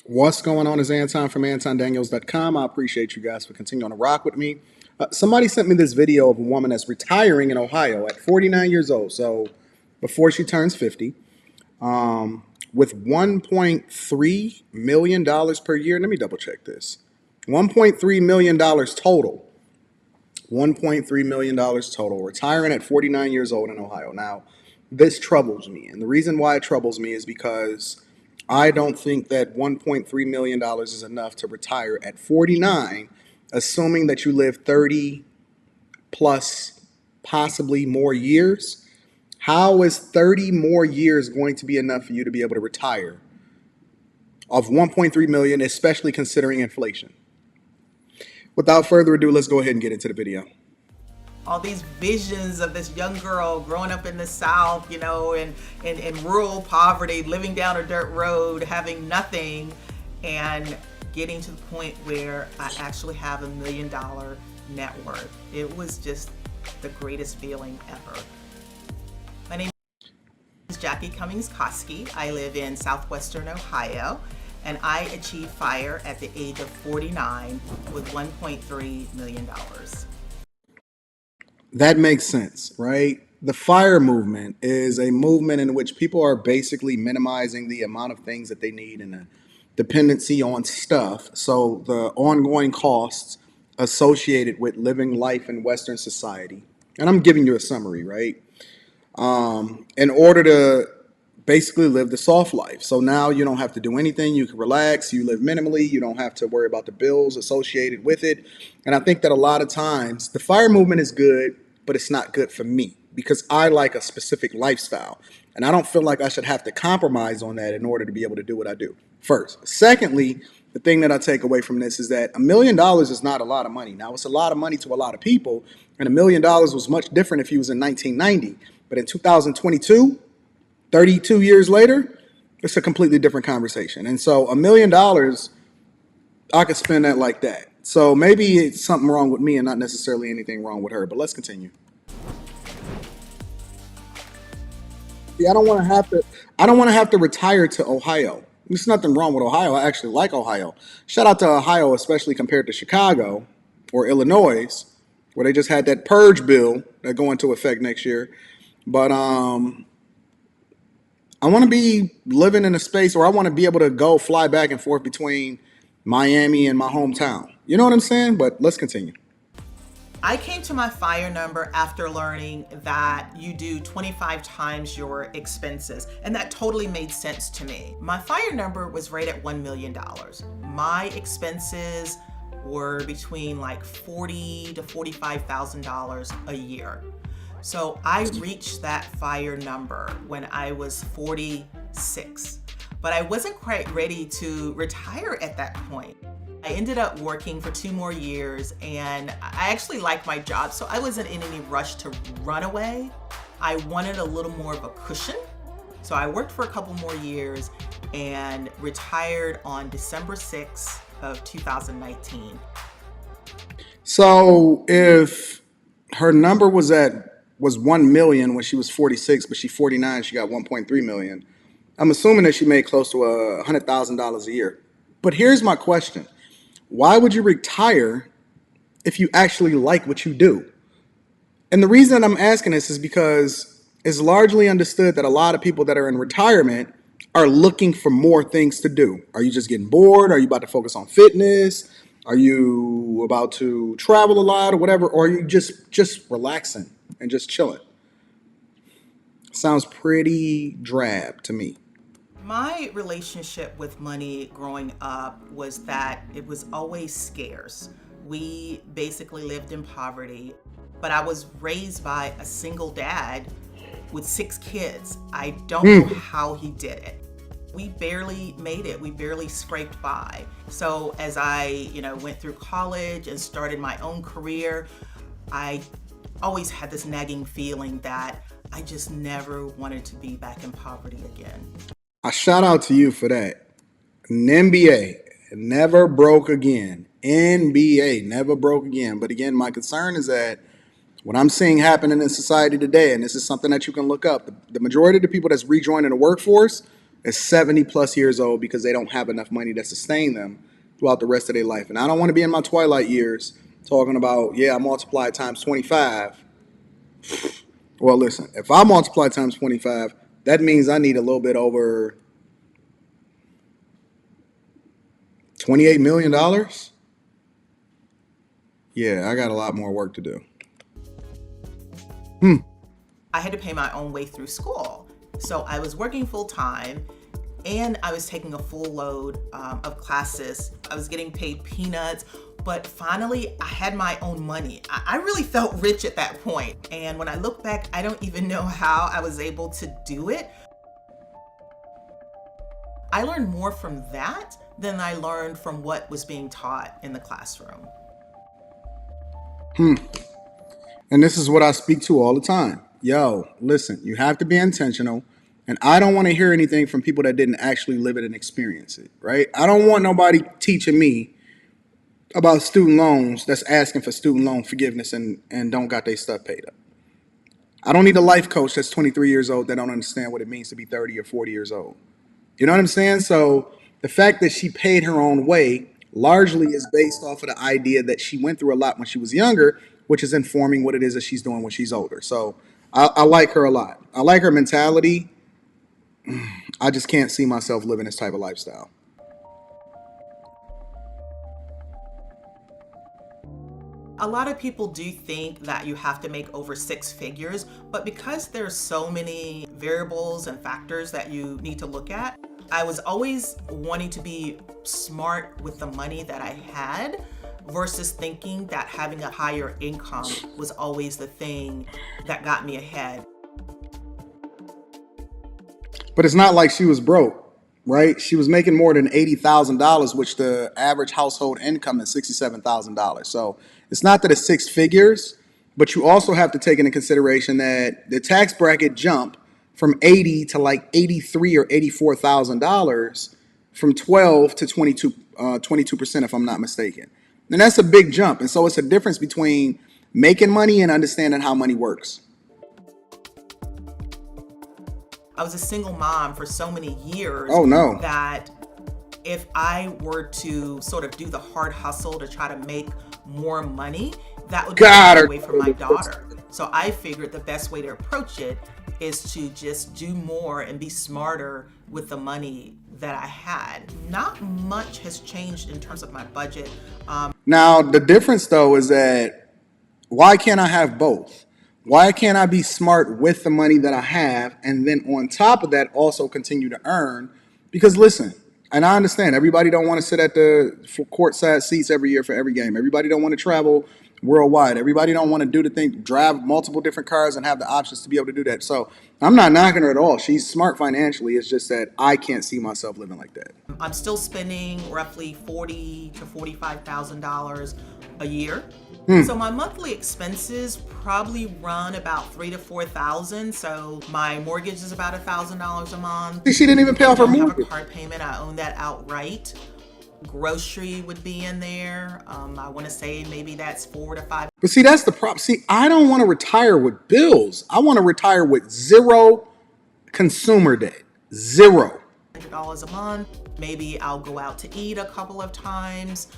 What's going on is Anton from AntonDaniels.com. I appreciate you guys for continuing to rock with me. Somebody sent me this video of a woman that's retiring in Ohio at 49 years old, so before she turns 50, with $1.3 million per year. Let me double check this. $1.3 million total. $1.3 million total, retiring at 49 years old in Ohio. Now, this troubles me. And the reason why it troubles me is because I don't think that $1.3 million is enough to retire at 49, assuming that you live 30 plus, possibly more years. How is 30 more years going to be enough for you to be able to retire of 1.3 million, especially considering inflation? Without further ado, let's go ahead and get into the video. All these visions of this young girl growing up in the South, in rural poverty, living down a dirt road, having nothing, and getting to the point where I actually have $1 million net worth. It was just the greatest feeling ever. My name is Jackie Cummings-Koski. I live in southwestern Ohio, and I achieved FIRE at the age of 49 with $1.3 million. That makes sense, right? The FIRE movement is a movement in which people are basically minimizing the amount of things that they need and the dependency on stuff. So the ongoing costs associated with living life in Western society. And I'm giving you a summary, right? In order to basically live the soft life. So now you don't have to do anything. You can relax. You live minimally. You don't have to worry about the bills associated with it. And I think that a lot of times the FIRE movement is good, but it's not good for me because I like a specific lifestyle. And I don't feel like I should have to compromise on that in order to be able to do what I do. First. Secondly, the thing that I take away from this is that $1 million is not a lot of money. Now, it's a lot of money to a lot of people, and $1 million was much different if he was in 1990. But in 2022, 32 years later, it's a completely different conversation. And so $1 million, I could spend that like that. So maybe it's something wrong with me and not necessarily anything wrong with her. But let's continue. See, I don't want to have to. I don't want to have to retire to Ohio. There's nothing wrong with Ohio. I actually like Ohio. Shout out to Ohio, especially compared to Chicago or Illinois, where they just had that purge bill that go into effect next year. But I want to be living in a space where I want to be able to go fly back and forth between Miami and my hometown. You know what I'm saying? But let's continue. I came to my FIRE number after learning that you do 25 times your expenses, and that totally made sense to me. My FIRE number was right at $1 million. My expenses were between like $40,000 to $45,000 a year. So I reached that FIRE number when I was 46, but I wasn't quite ready to retire at that point. I ended up working for 2 more years, and I actually liked my job, so I wasn't in any rush to run away. I wanted a little more of a cushion, so I worked for a couple more years and retired on December 6th of 2019. So if her number was 1 million when she was 46, but she's 49, she got 1.3 million. I'm assuming that she made close to $100,000 a year. But here's my question. Why would you retire if you actually like what you do? And the reason that I'm asking this is because it's largely understood that a lot of people that are in retirement are looking for more things to do. Are you just getting bored? Are you about to focus on fitness? Are you about to travel a lot or whatever? Or are you just relaxing and just chilling? Sounds pretty drab to me. My relationship with money growing up was that it was always scarce. We basically lived in poverty, but I was raised by a single dad with 6 kids. I don't know how he did it. We barely made it. We barely scraped by. So as I, went through college and started my own career, I always had this nagging feeling that I just never wanted to be back in poverty again. I shout out to you for that. An NBA never broke again. NBA never broke again. But again, my concern is that what I'm seeing happening in society today, and this is something that you can look up, the majority of the people that's rejoining the workforce is 70 plus years old because they don't have enough money to sustain them throughout the rest of their life. And I don't want to be in my twilight years talking about, yeah, I multiply times 25. Well, listen, if I multiply times 25, that means I need a little bit over $28 million. Yeah, I got a lot more work to do. I had to pay my own way through school. So I was working full time and I was taking a full load of classes. I was getting paid peanuts, but finally I had my own money. I really felt rich at that point. And when I look back, I don't even know how I was able to do it. I learned more from that than I learned from what was being taught in the classroom. And this is what I speak to all the time. Yo, listen, you have to be intentional. And I don't want to hear anything from people that didn't actually live it and experience it, right? I don't want nobody teaching me about student loans that's asking for student loan forgiveness and don't got their stuff paid up. I don't need a life coach that's 23 years old that don't understand what it means to be 30 or 40 years old. You know what I'm saying? So the fact that she paid her own way largely is based off of the idea that she went through a lot when she was younger, which is informing what it is that she's doing when she's older. So I like her a lot. I like her mentality. I just can't see myself living this type of lifestyle. A lot of people do think that you have to make over six figures, but because there's so many variables and factors that you need to look at, I was always wanting to be smart with the money that I had versus thinking that having a higher income was always the thing that got me ahead. But it's not like she was broke, right? She was making more than $80,000, which the average household income is $67,000. So it's not that it's six figures, but you also have to take into consideration that the tax bracket jump from 80 to like 83 or $84,000 from 12 to 22%, if I'm not mistaken. And that's a big jump. And so it's a difference between making money and understanding how money works. I was a single mom for so many years Oh no. that if I were to sort of do the hard hustle to try to make more money, that would be away from my daughter. So I figured the best way to approach it is to just do more and be smarter with the money that I had. Not much has changed in terms of my budget. Now, the difference though is that why can't I have both? Why can't I be smart with the money that I have and then on top of that also continue to earn? Because listen, and I understand everybody don't want to sit at the courtside seats every year for every game. Everybody don't want to travel worldwide. Everybody don't want to do the thing, drive multiple different cars and have the options to be able to do that. So I'm not knocking her at all. She's smart financially. It's just that I can't see myself living like that. I'm still spending roughly $40,000 to $45,000 a year. So my monthly expenses probably run about $3,000 to $4,000. So my mortgage is about $1,000 a month. She didn't even pay off her I have mortgage. a card payment. I own that outright. Grocery would be in there. I want to say maybe that's $4,000 to $5,000. But see, that's the problem. See, I don't want to retire with bills. I want to retire with zero consumer debt. Zero. $100 a month. Maybe I'll go out to eat a couple of times.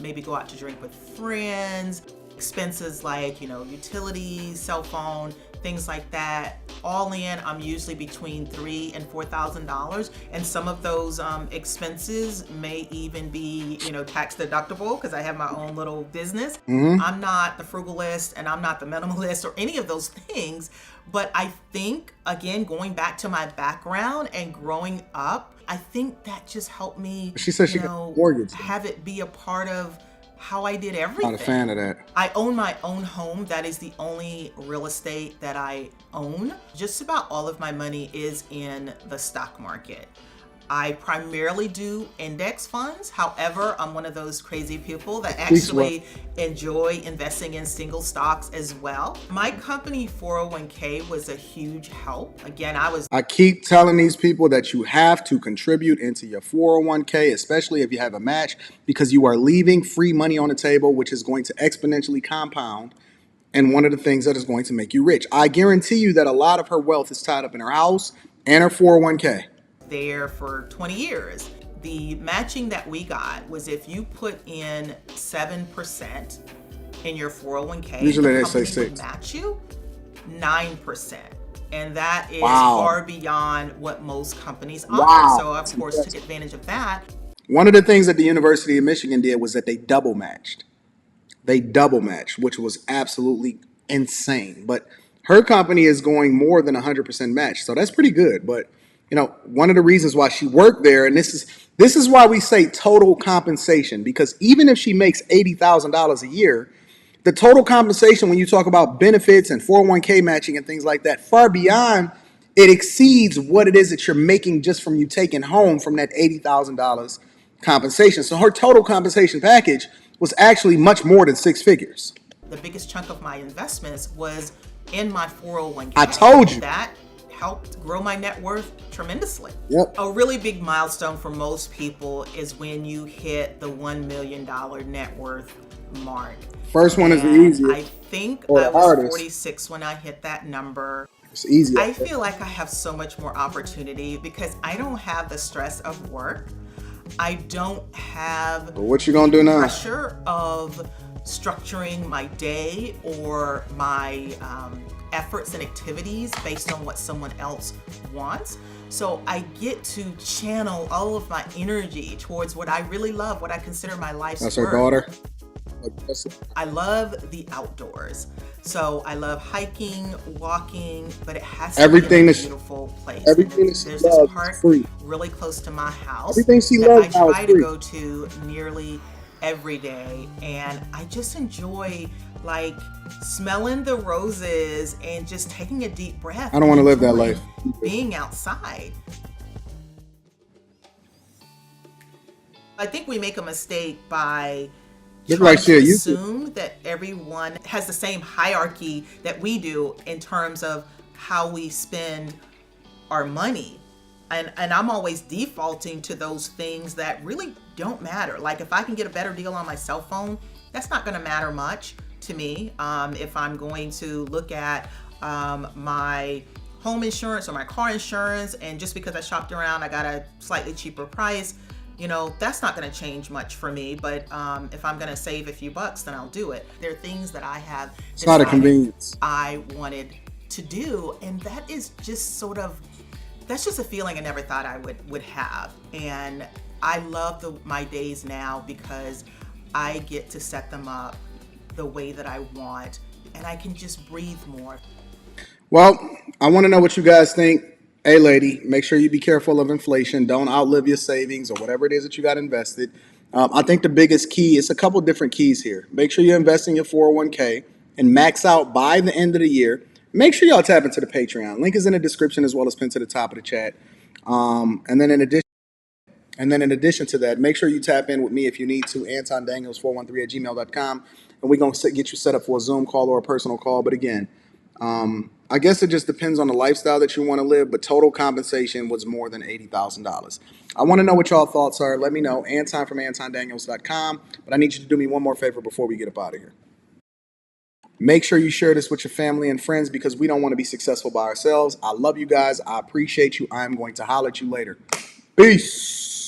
Maybe go out to drink with friends. Expenses like, utilities, cell phone, things like that. All in, I'm usually between $3,000 and $4,000, and some of those expenses may even be, tax deductible because I have my own little business. I'm not the frugalist and I'm not the minimalist or any of those things, but I think again, going back to my background and growing up, I think that just helped me. She said she got a mortgage. Have it be a part of how I did everything. Not a fan of that. I own my own home. That is the only real estate that I own. Just about all of my money is in the stock market. I primarily do index funds. However, I'm one of those crazy people that actually enjoy investing in single stocks as well. My company 401k was a huge help. Again, I keep telling these people that you have to contribute into your 401k, especially if you have a match, because you are leaving free money on the table, which is going to exponentially compound. And one of the things that is going to make you rich. I guarantee you that a lot of her wealth is tied up in her house and her 401k. there for 20 years. The matching that we got was if you put in 7% in your 401k, Usually the they say company would 6. match you 9%. And that is Wow. far beyond what most companies offer. Wow. So, That's of course, impressive. took advantage of that. One of the things that the University of Michigan did was that they double matched. They double matched, which was absolutely insane. But her company is going more than 100% match, so that's pretty good. But one of the reasons why she worked there, and this is why we say total compensation, because even if she makes $80,000 a year, the total compensation when you talk about benefits and 401k matching and things like that, far beyond, it exceeds what it is that you're making just from you taking home from that $80,000 compensation. So her total compensation package was actually much more than 6 figures. The biggest chunk of my investments was in my 401k. I told you. That helped grow my net worth tremendously. Yep. A really big milestone for most people is when you hit the $1 million net worth mark. First one is the And easiest. I think or I the was hardest. 46 when I hit that number. It's easy. I feel like I have so much more opportunity because I don't have the stress of work. I don't have But what you gonna do now? pressure of structuring my day or my efforts and activities based on what someone else wants. So I get to channel all of my energy towards what I really love, what I consider my life's That's work. her daughter. I love the outdoors. So I love hiking, walking, but it has to Everything be in a that she- beautiful place. everything that she There's loves this is park free. really close to my house Everything she that loves I now is try to free. go to nearly every day, and I just enjoy like smelling the roses and just taking a deep breath. I don't want to live that enjoying life. Being outside. I think we make a mistake by Look trying like she to a YouTuber. assume that everyone has the same hierarchy that we do in terms of how we spend our money. And I'm always defaulting to those things that really don't matter. Like if I can get a better deal on my cell phone, that's not going to matter much to me. If I'm going to look at my home insurance or my car insurance, and just because I shopped around, I got a slightly cheaper price, that's not going to change much for me. But if I'm going to save a few bucks, then I'll do it. There are things that I have It's not a decided convenience. I wanted to do, and that is just that's just a feeling I never thought I would have. And I love my days now because I get to set them up the way that I want, and I can just breathe more. Well, I want to know what you guys think. Hey, lady, make sure you be careful of inflation. Don't outlive your savings or whatever it is that you got invested. I think the biggest key is a couple different keys here. Make sure you invest in your 401k and max out by the end of the year. Make sure y'all tap into the Patreon. Link is in the description as well as pinned to the top of the chat. And then in addition to that, make sure you tap in with me if you need to, Anton Daniels 413@gmail.com, and we're going to get you set up for a Zoom call or a personal call. But again, I guess it just depends on the lifestyle that you want to live, but total compensation was more than $80,000. I want to know what y'all thoughts are. Let me know. Anton from AntonDaniels.com. But I need you to do me one more favor before we get up out of here. Make sure you share this with your family and friends because we don't want to be successful by ourselves. I love you guys. I appreciate you. I'm going to holler at you later. Peace.